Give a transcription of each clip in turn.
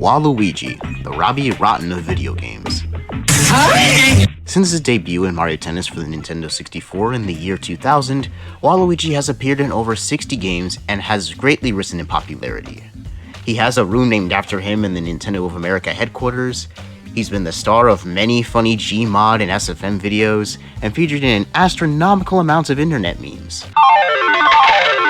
Waluigi, the Robbie Rotten of video games. Since his debut in Mario Tennis for the Nintendo 64 in the year 2000, Waluigi has appeared in over 60 games and has greatly risen in popularity. He has a room named after him in the Nintendo of America headquarters. He's been the star of many funny Gmod and SFM videos, and featured in an astronomical amount of internet memes.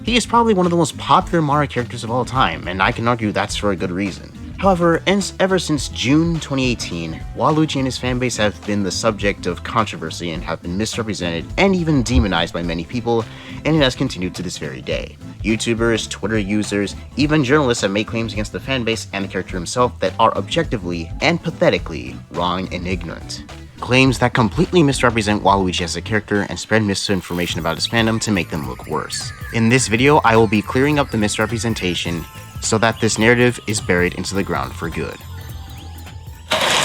He is probably one of the most popular Mario characters of all time, and I can argue that's for a good reason. However, ever since June 2018, Waluigi and his fanbase have been the subject of controversy and have been misrepresented and even demonized by many people, and it has continued to this very day. YouTubers, Twitter users, even journalists have made claims against the fanbase and the character himself that are objectively and pathetically wrong and ignorant. Claims that completely misrepresent Waluigi as a character and spread misinformation about his fandom to make them look worse. In this video, I will be clearing up the misrepresentation so that this narrative is buried into the ground for good.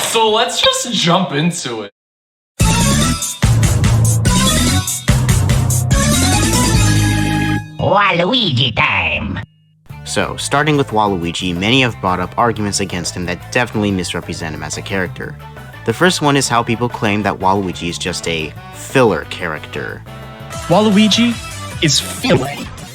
So let's just jump into it. Waluigi time! So, starting with Waluigi, many have brought up arguments against him that definitely misrepresent him as a character. The first one is how people claim that Waluigi is just a filler character. Waluigi is filler,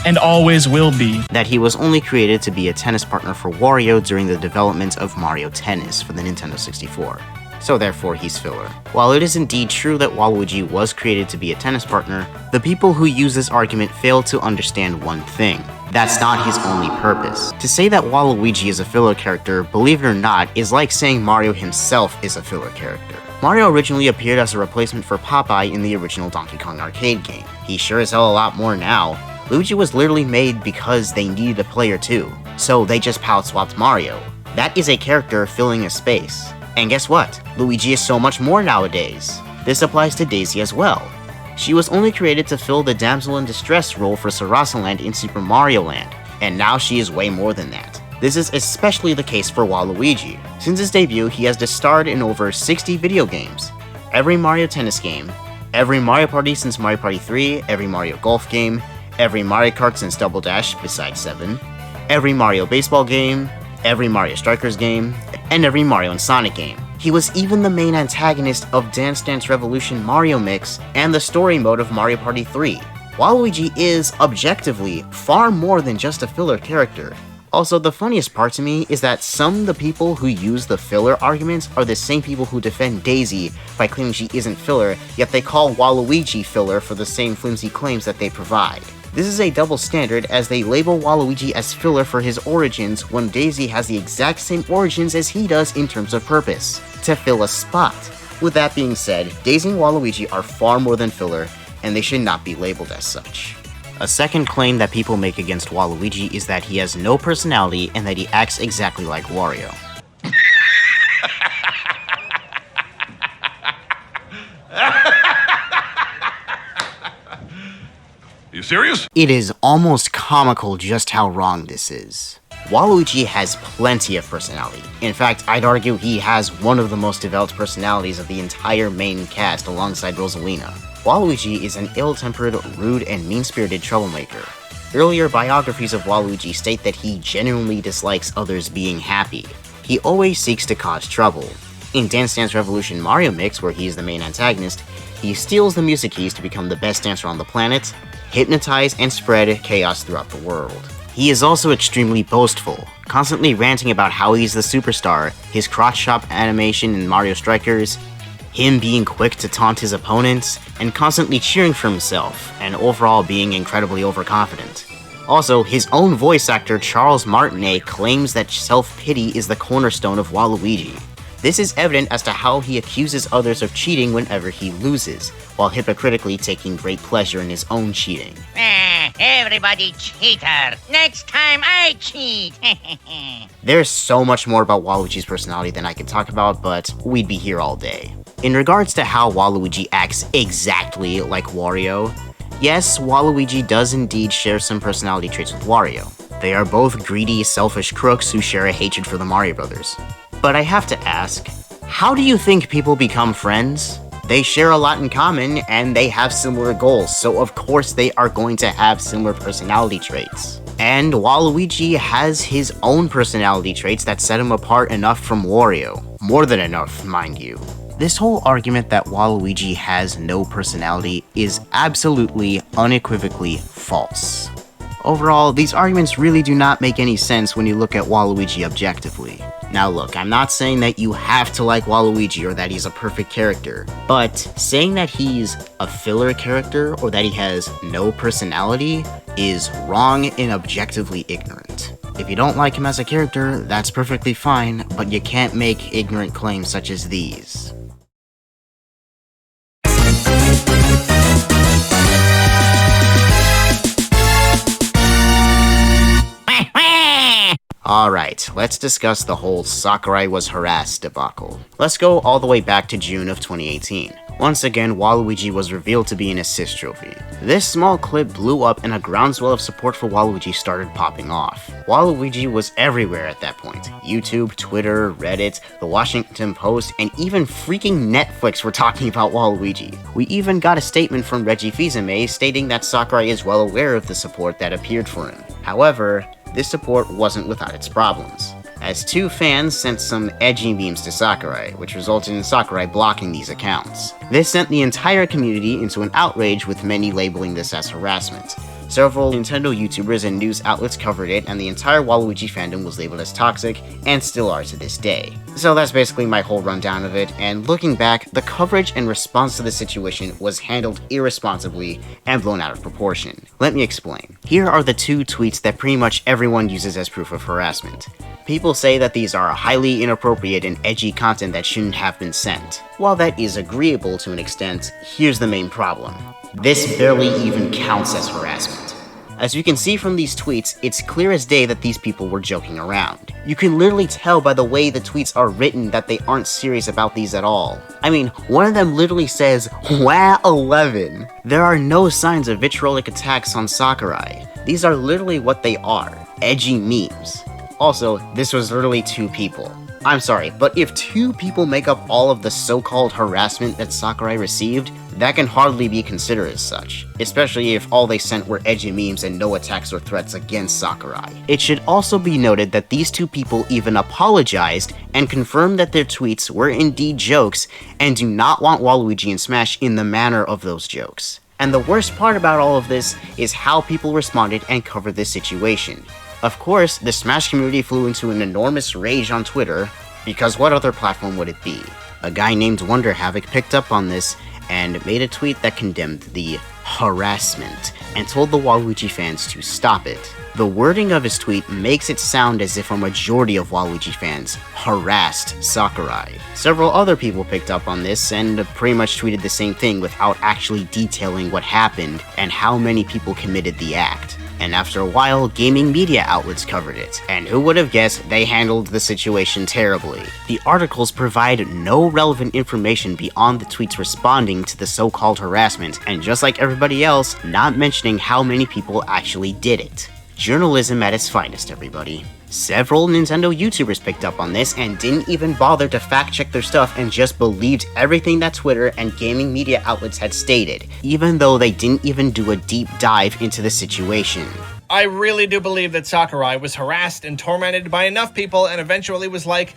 and always will be. That he was only created to be a tennis partner for Wario during the development of Mario Tennis for the Nintendo 64. So therefore he's filler. While it is indeed true that Waluigi was created to be a tennis partner, the people who use this argument fail to understand one thing. That's not his only purpose. To say that Waluigi is a filler character, believe it or not, is like saying Mario himself is a filler character. Mario originally appeared as a replacement for Popeye in the original Donkey Kong arcade game. He's sure as hell a lot more now. Luigi was literally made because they needed a player too, so they just palette swapped Mario. That is a character filling a space. And guess what? Luigi is so much more nowadays. This applies to Daisy as well. She was only created to fill the damsel in distress role for Sarasaland in Super Mario Land, and now she is way more than that. This is especially the case for Waluigi. Since his debut, he has starred in over 60 video games, every Mario Tennis game, every Mario Party since Mario Party 3, every Mario Golf game, every Mario Kart since Double Dash besides 7, every Mario Baseball game, every Mario Strikers game, and every Mario and Sonic game. He was even the main antagonist of Dance Dance Revolution Mario Mix and the story mode of Mario Party 3. Waluigi is, objectively, far more than just a filler character. Also, the funniest part to me is that some of the people who use the filler arguments are the same people who defend Daisy by claiming she isn't filler, yet they call Waluigi filler for the same flimsy claims that they provide. This is a double standard as they label Waluigi as filler for his origins when Daisy has the exact same origins as he does in terms of purpose, to fill a spot. With that being said, Daisy and Waluigi are far more than filler, and they should not be labeled as such. A second claim that people make against Waluigi is that he has no personality and that he acts exactly like Wario. You serious? It is almost comical just how wrong this is. Waluigi has plenty of personality. In fact, I'd argue he has one of the most developed personalities of the entire main cast alongside Rosalina. Waluigi is an ill-tempered, rude, and mean-spirited troublemaker. Earlier biographies of Waluigi state that he genuinely dislikes others being happy. He always seeks to cause trouble. In Dance Dance Revolution Mario Mix, where he is the main antagonist, he steals the music keys to become the best dancer on the planet, hypnotize and spread chaos throughout the world. He is also extremely boastful, constantly ranting about how he's the superstar, his crotch chop animation in Mario Strikers, him being quick to taunt his opponents, and constantly cheering for himself, and overall being incredibly overconfident. Also, his own voice actor Charles Martinet claims that self-pity is the cornerstone of Waluigi. This is evident as to how he accuses others of cheating whenever he loses, while hypocritically taking great pleasure in his own cheating. Everybody cheater. Next time I cheat. There's so much more about Waluigi's personality than I could talk about, but we'd be here all day. In regards to how Waluigi acts exactly like Wario, yes, Waluigi does indeed share some personality traits with Wario. They are both greedy, selfish crooks who share a hatred for the Mario Brothers. But I have to ask, how do you think people become friends? They share a lot in common, and they have similar goals, so of course they are going to have similar personality traits. And Waluigi has his own personality traits that set him apart enough from Wario. More than enough, mind you. This whole argument that Waluigi has no personality is absolutely, unequivocally false. Overall, these arguments really do not make any sense when you look at Waluigi objectively. Now look, I'm not saying that you have to like Waluigi or that he's a perfect character, but saying that he's a filler character or that he has no personality is wrong and objectively ignorant. If you don't like him as a character, that's perfectly fine, but you can't make ignorant claims such as these. Alright, let's discuss the whole Sakurai was harassed debacle. Let's go all the way back to June of 2018. Once again, Waluigi was revealed to be an assist trophy. This small clip blew up and a groundswell of support for Waluigi started popping off. Waluigi was everywhere at that point. YouTube, Twitter, Reddit, the Washington Post, and even freaking Netflix were talking about Waluigi. We even got a statement from Reggie Fils-Aimé stating that Sakurai is well aware of the support that appeared for him. However, this support wasn't without its problems, as two fans sent some edgy memes to Sakurai, which resulted in Sakurai blocking these accounts. This sent the entire community into an outrage, with many labeling this as harassment. Several Nintendo YouTubers and news outlets covered it, and the entire Waluigi fandom was labeled as toxic, and still are to this day. So that's basically my whole rundown of it, and looking back, the coverage and response to the situation was handled irresponsibly and blown out of proportion. Let me explain. Here are the two tweets that pretty much everyone uses as proof of harassment. People say that these are highly inappropriate and edgy content that shouldn't have been sent. While that is agreeable to an extent, here's the main problem. This barely even counts as harassment. As you can see from these tweets, it's clear as day that these people were joking around. You can literally tell by the way the tweets are written that they aren't serious about these at all. I mean, one of them literally says, "Wah 11. There are no signs of vitriolic attacks on Sakurai. These are literally what they are, edgy memes. Also, this was literally two people. I'm sorry, but if two people make up all of the so-called harassment that Sakurai received, that can hardly be considered as such, especially if all they sent were edgy memes and no attacks or threats against Sakurai. It should also be noted that these two people even apologized and confirmed that their tweets were indeed jokes and do not want Waluigi and Smash in the manner of those jokes. And the worst part about all of this is how people responded and covered this situation. Of course, the Smash community flew into an enormous rage on Twitter, because what other platform would it be? A guy named Wonder Havoc picked up on this and made a tweet that condemned the harassment and told the Waluigi fans to stop it. The wording of his tweet makes it sound as if a majority of Waluigi fans harassed Sakurai. Several other people picked up on this and pretty much tweeted the same thing without actually detailing what happened and how many people committed the act. And after a while, gaming media outlets covered it, and who would have guessed they handled the situation terribly. The articles provide no relevant information beyond the tweets responding to the so-called harassment, and just like everybody else, not mentioning how many people actually did it. Journalism at its finest, everybody. Several Nintendo YouTubers picked up on this and didn't even bother to fact check their stuff and just believed everything that Twitter and gaming media outlets had stated, even though they didn't even do a deep dive into the situation. I really do believe that Sakurai was harassed and tormented by enough people and eventually was like,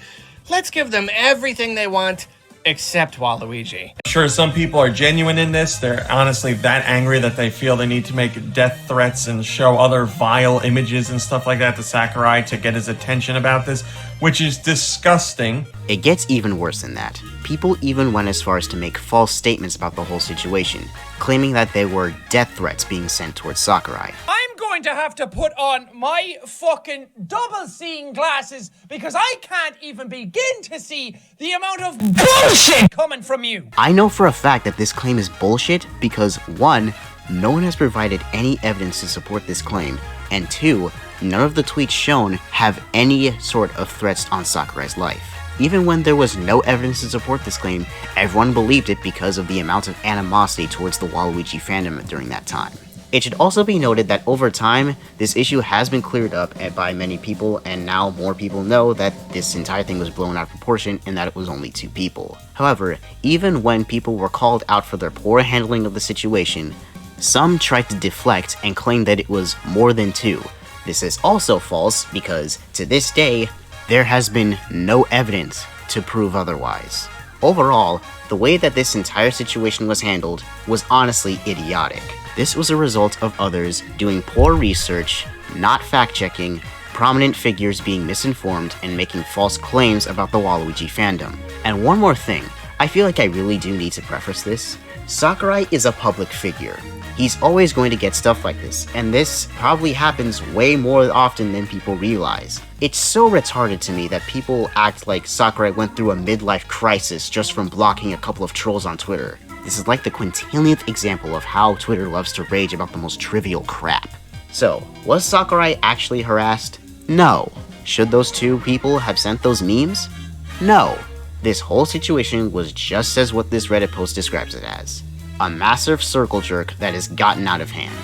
let's give them everything they want, except Waluigi. Sure, some people are genuine in this. They're honestly that angry that they feel they need to make death threats and show other vile images and stuff like that to Sakurai to get his attention about this, which is disgusting. It gets even worse than that. People even went as far as to make false statements about the whole situation, claiming that there were death threats being sent towards Sakurai. I'm going to have to put on my fucking double-seeing glasses because I can't even begin to see the amount of bullshit coming from you. I know for a fact that this claim is bullshit because 1, no one has provided any evidence to support this claim, and 2, none of the tweets shown have any sort of threats on Sakurai's life. Even when there was no evidence to support this claim, everyone believed it because of the amount of animosity towards the Waluigi fandom during that time. It should also be noted that over time, this issue has been cleared up by many people, and now more people know that this entire thing was blown out of proportion and that it was only 2 people. However, even when people were called out for their poor handling of the situation, some tried to deflect and claim that it was more than 2, This is also false because, to this day, there has been no evidence to prove otherwise. Overall, the way that this entire situation was handled was honestly idiotic. This was a result of others doing poor research, not fact-checking, prominent figures being misinformed, and making false claims about the Waluigi fandom. And one more thing, I feel like I really do need to preface this. Sakurai is a public figure. He's always going to get stuff like this, and this probably happens way more often than people realize. It's so retarded to me that people act like Sakurai went through a midlife crisis just from blocking a couple of trolls on Twitter. This is like the quintillionth example of how Twitter loves to rage about the most trivial crap. So, was Sakurai actually harassed? No. Should those two people have sent those memes? No. This whole situation was just as what this Reddit post describes it as. A massive circle jerk that has gotten out of hand.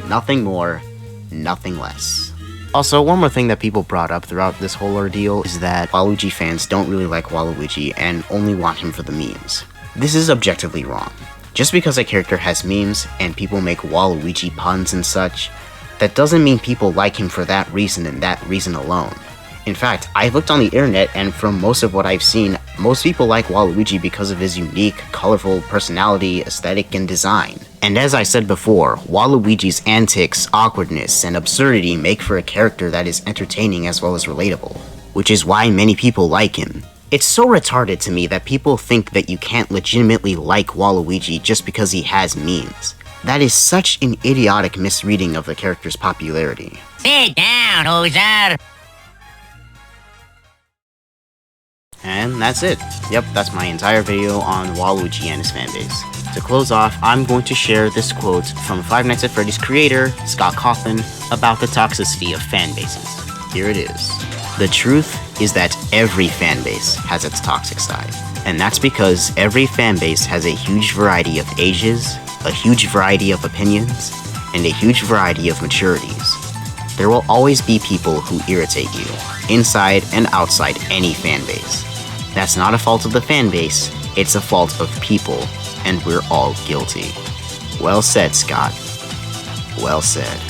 Nothing more, nothing less. Also, one more thing that people brought up throughout this whole ordeal is that Waluigi fans don't really like Waluigi and only want him for the memes. This is objectively wrong. Just because a character has memes and people make Waluigi puns and such, that doesn't mean people like him for that reason and that reason alone. In fact, I've looked on the internet, and from most of what I've seen, most people like Waluigi because of his unique, colorful personality, aesthetic, and design. And as I said before, Waluigi's antics, awkwardness, and absurdity make for a character that is entertaining as well as relatable, which is why many people like him. It's so retarded to me that people think that you can't legitimately like Waluigi just because he has memes. That is such an idiotic misreading of the character's popularity. Sit down, Ozar. And that's it. Yep, that's my entire video on Waluigi and his fanbase. To close off, I'm going to share this quote from Five Nights at Freddy's creator, Scott Cawthon, about the toxicity of fanbases. Here it is. The truth is that every fanbase has its toxic side. And that's because every fanbase has a huge variety of ages, a huge variety of opinions, and a huge variety of maturities. There will always be people who irritate you, inside and outside any fanbase. That's not a fault of the fanbase, it's a fault of people, and we're all guilty. Well said, Scott. Well said.